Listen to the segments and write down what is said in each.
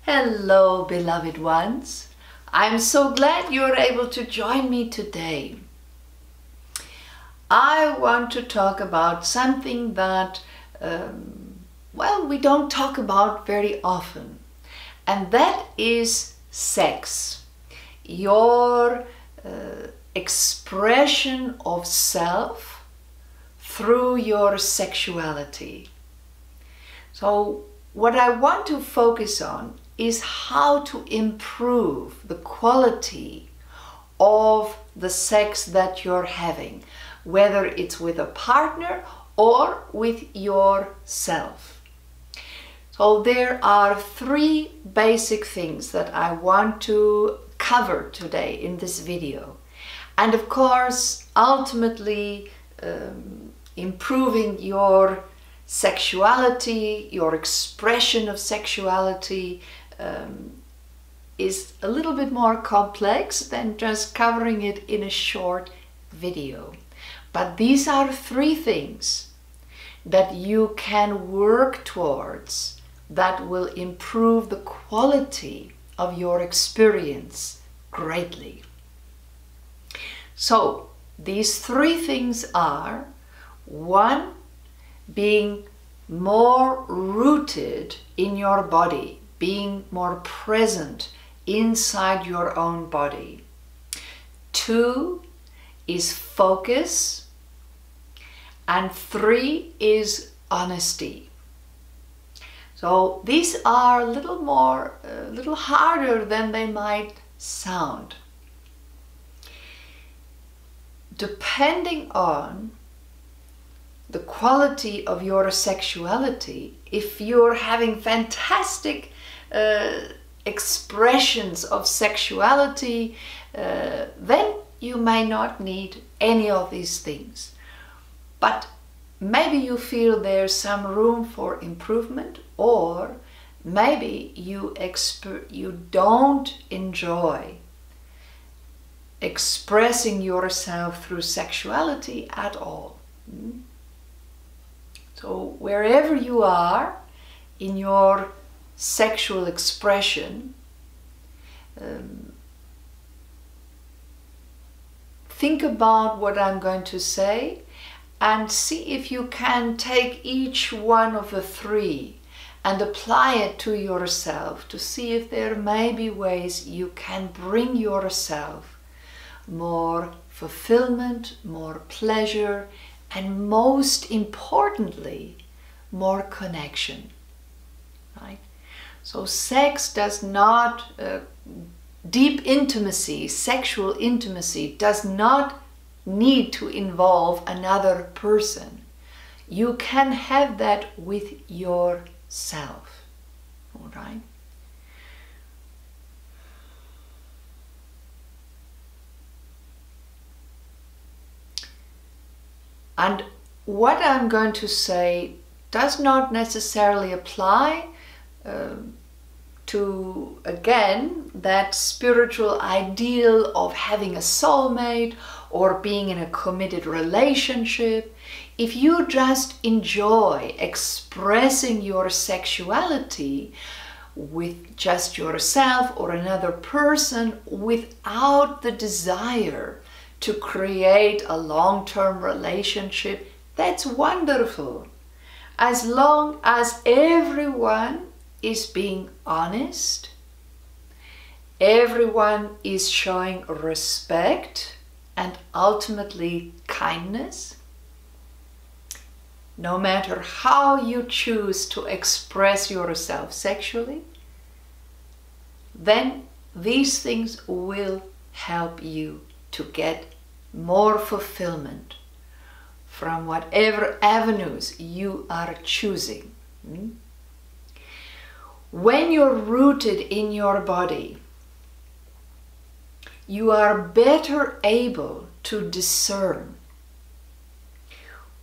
Hello, beloved ones. I'm so glad you're able to join me today. I want to talk about something that, we don't talk about very often, and that is sex. Your expression of self through your sexuality. So what I want to focus on is how to improve the quality of the sex that you're having, whether it's with a partner or with yourself. So there are three basic things that I want to cover today in this video. And of course, ultimately, improving your sexuality, your expression of sexuality, is a little bit more complex than just covering it in a short video. But these are three things that you can work towards that will improve the quality of your experience greatly. So these three things are: one, being more rooted in your body, being more present inside your own body. Two is focus. And three is honesty. So these are a little harder than they might sound. Depending on the quality of your sexuality, if you're having fantastic expressions of sexuality, then you may not need any of these things. But maybe you feel there's some room for improvement, or maybe you don't enjoy expressing yourself through sexuality at all. So wherever you are in your sexual expression, think about what I'm going to say and see if you can take each one of the three and apply it to yourself to see if there may be ways you can bring yourself more fulfillment, more pleasure, and most importantly, more connection, right? So sex does not, deep intimacy, sexual intimacy does not need to involve another person. You can have that with yourself, all right? And what I'm going to say does not necessarily apply to, again, that spiritual ideal of having a soulmate or being in a committed relationship. If you just enjoy expressing your sexuality with just yourself or another person without the desire to create a long-term relationship, that's wonderful. As long as everyone is being honest, everyone is showing respect and ultimately kindness, no matter how you choose to express yourself sexually, then these things will help you to get more fulfillment from whatever avenues you are choosing. When you're rooted in your body, you are better able to discern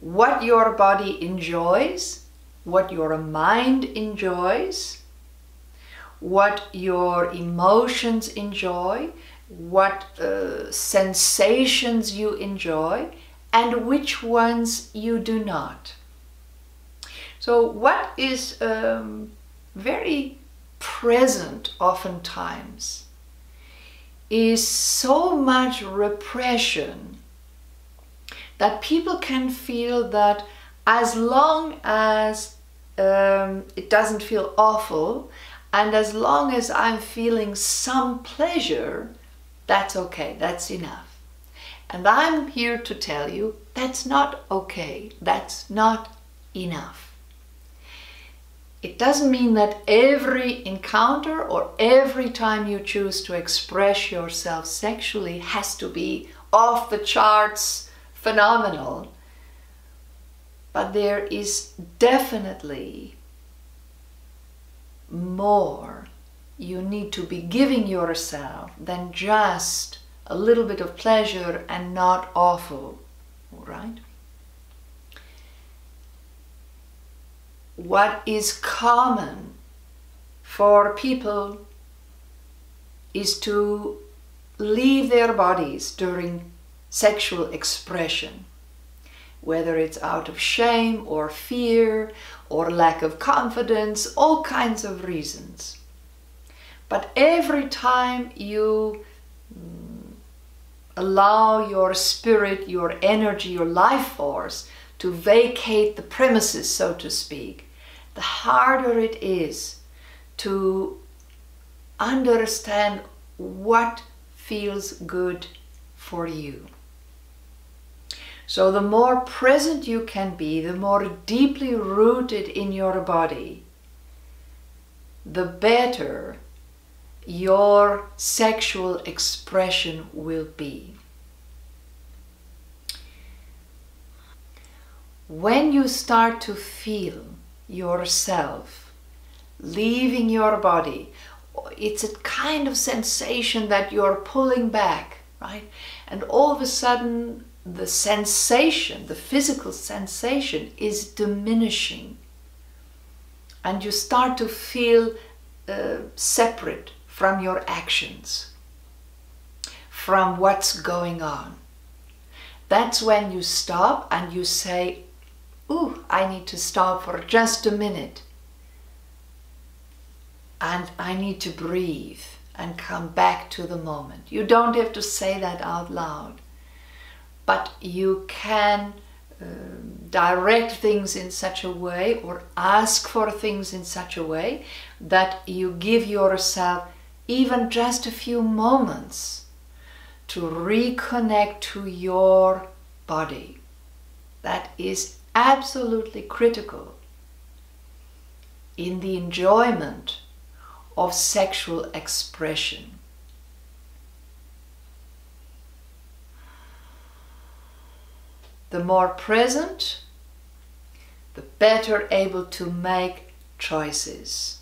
what your body enjoys, what your mind enjoys, what your emotions enjoy, what sensations you enjoy, and which ones you do not. So what is very present oftentimes is so much repression that people can feel that as long as it doesn't feel awful, and as long as I'm feeling some pleasure, that's okay, that's enough. And I'm here to tell you that's not okay, that's not enough. It doesn't mean that every encounter or every time you choose to express yourself sexually has to be off the charts phenomenal. But there is definitely more you need to be giving yourself than just a little bit of pleasure and not awful, all right? What is common for people is to leave their bodies during sexual expression, whether it's out of shame or fear or lack of confidence, all kinds of reasons. But every time you allow your spirit, your energy, your life force to vacate the premises, so to speak, the harder it is to understand what feels good for you. So the more present you can be, the more deeply rooted in your body, the better your sexual expression will be. When you start to feel yourself leaving your body, it's a kind of sensation that you're pulling back, right? And all of a sudden the sensation, the physical sensation is diminishing, and you start to feel separate from your actions, from what's going on. That's when you stop and you say, ooh, I need to stop for just a minute, and I need to breathe and come back to the moment. You don't have to say that out loud, but you can direct things in such a way or ask for things in such a way that you give yourself even just a few moments to reconnect to your body. That is absolutely critical in the enjoyment of sexual expression. The more present, the better able to make choices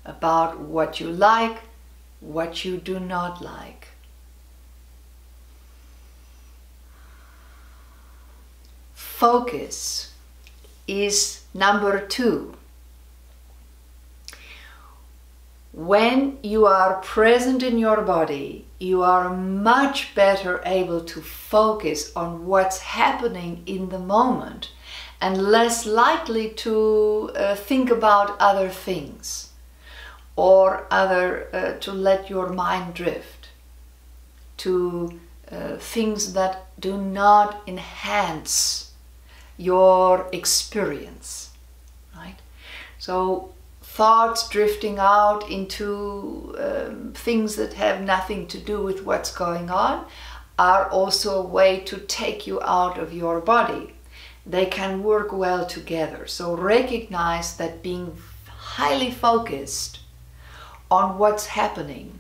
about what you like, what you do not like. Focus is number 2. When you are present in your body, you are much better able to focus on what's happening in the moment and less likely to think about other things or to let your mind drift to things that do not enhance your experience, right? So thoughts drifting out into things that have nothing to do with what's going on are also a way to take you out of your body. They can work well together. So recognize that being highly focused on what's happening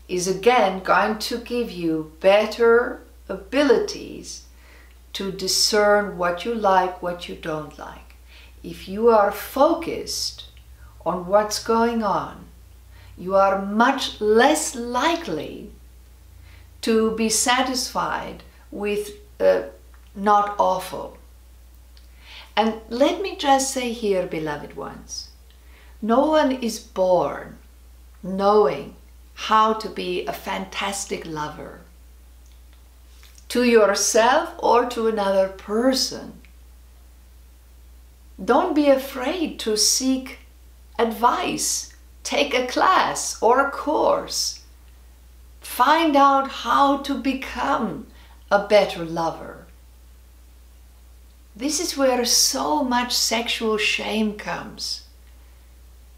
is again going to give you better abilities to discern what you like, what you don't like. If you are focused on what's going on, you are much less likely to be satisfied with not awful. And let me just say here, beloved ones, no one is born knowing how to be a fantastic lover to yourself or to another person. Don't be afraid to seek advice, take a class or a course. Find out how to become a better lover. This is where so much sexual shame comes.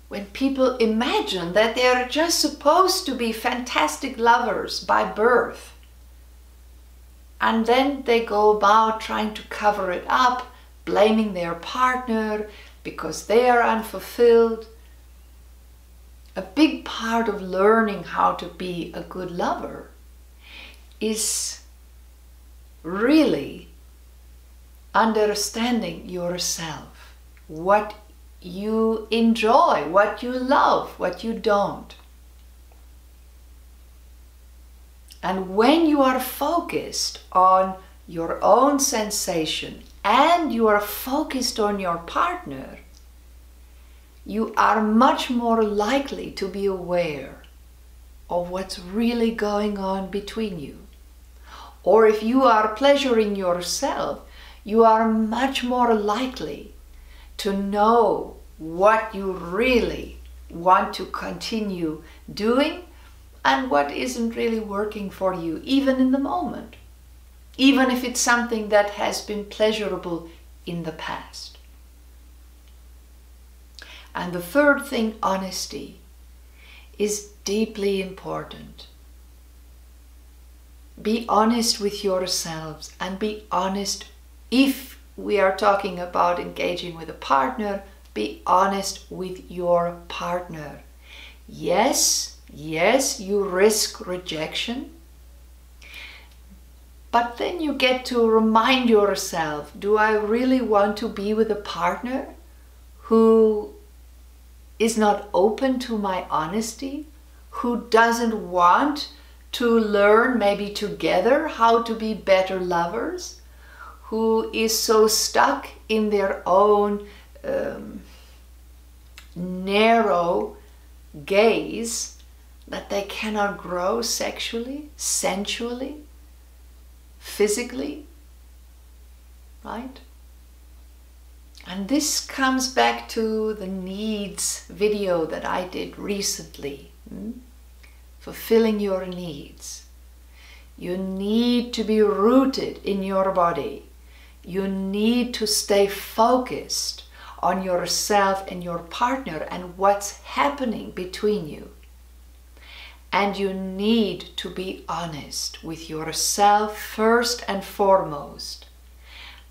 When people imagine that they're just supposed to be fantastic lovers by birth. And then they go about trying to cover it up, blaming their partner because they are unfulfilled. A big part of learning how to be a good lover is really understanding yourself, what you enjoy, what you love, what you don't. And when you are focused on your own sensation and you are focused on your partner, you are much more likely to be aware of what's really going on between you. Or if you are pleasuring yourself, you are much more likely to know what you really want to continue doing and what isn't really working for you, even in the moment, even if it's something that has been pleasurable in the past. And the third thing, honesty, is deeply important. Be honest with yourselves and be honest if we are talking about engaging with a partner, be honest with your partner. Yes, you risk rejection, but then you get to remind yourself, do I really want to be with a partner who is not open to my honesty, who doesn't want to learn maybe together how to be better lovers, who is so stuck in their own narrow gaze that they cannot grow sexually, sensually, physically, right? And this comes back to the needs video that I did recently. Fulfilling your needs. You need to be rooted in your body. You need to stay focused on yourself and your partner and what's happening between you. And you need to be honest with yourself first and foremost,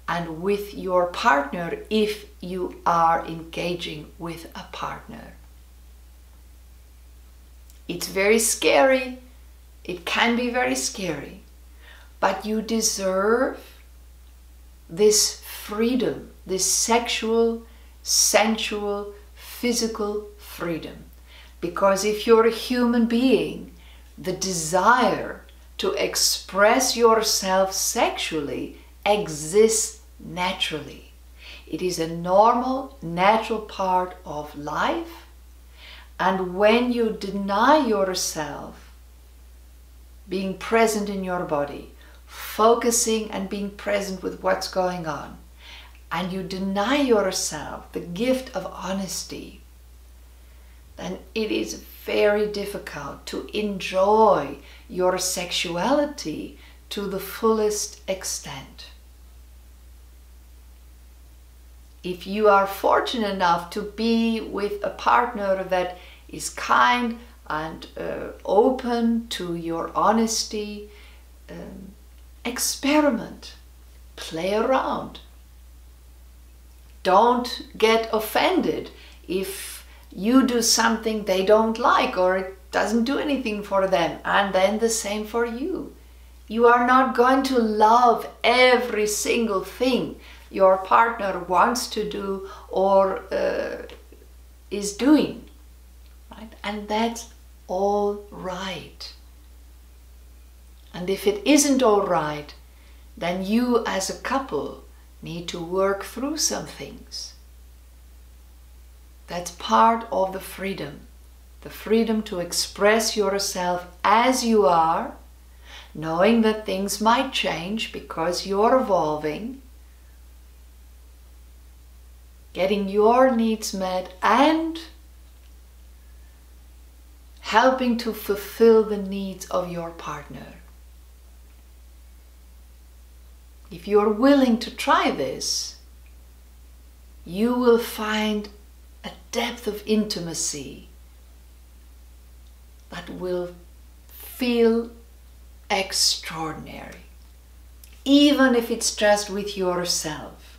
and with your partner if you are engaging with a partner. It's very scary. It can be very scary, but you deserve this freedom, this sexual, sensual, physical freedom. Because if you're a human being, the desire to express yourself sexually exists naturally. It is a normal, natural part of life. And when you deny yourself being present in your body, focusing and being present with what's going on, and you deny yourself the gift of honesty, then it is very difficult to enjoy your sexuality to the fullest extent. If you are fortunate enough to be with a partner that is kind and open to your honesty, experiment, play around. Don't get offended if you do something they don't like or it doesn't do anything for them, and then the same for you. You are not going to love every single thing your partner wants to do or is doing, right? And that's all right. And if it isn't all right, then you as a couple need to work through some things. That's part of the freedom to express yourself as you are, knowing that things might change because you're evolving, getting your needs met, and helping to fulfill the needs of your partner. If you're willing to try this, you will find a depth of intimacy that will feel extraordinary. Even if it's just with yourself.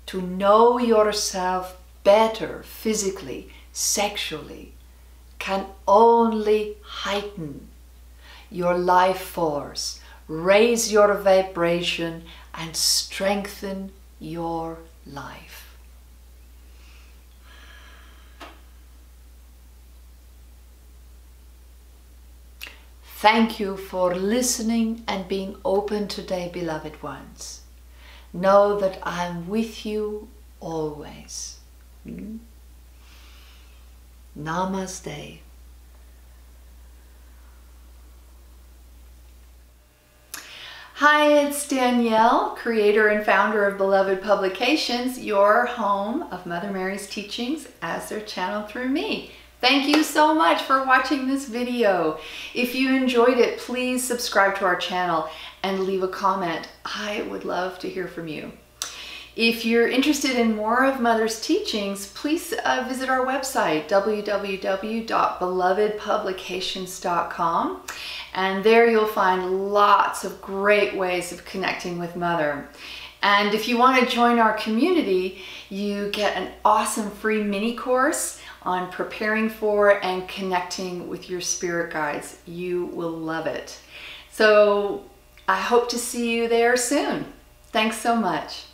To know yourself better physically, sexually, can only heighten your life force, raise your vibration, and strengthen your life. Thank you for listening and being open today, beloved ones. Know that I'm with you always. Namaste. Hi, it's Danielle, creator and founder of Beloved Publications, your home of Mother Mary's teachings as they're channeled through me. Thank you so much for watching this video. If you enjoyed it, please subscribe to our channel and leave a comment. I would love to hear from you. If you're interested in more of Mother's teachings, please visit our website, www.belovedpublications.com. And there you'll find lots of great ways of connecting with Mother. And if you want to join our community, you get an awesome free mini course on preparing for and connecting with your spirit guides. You will love it. So I hope to see you there soon. Thanks so much.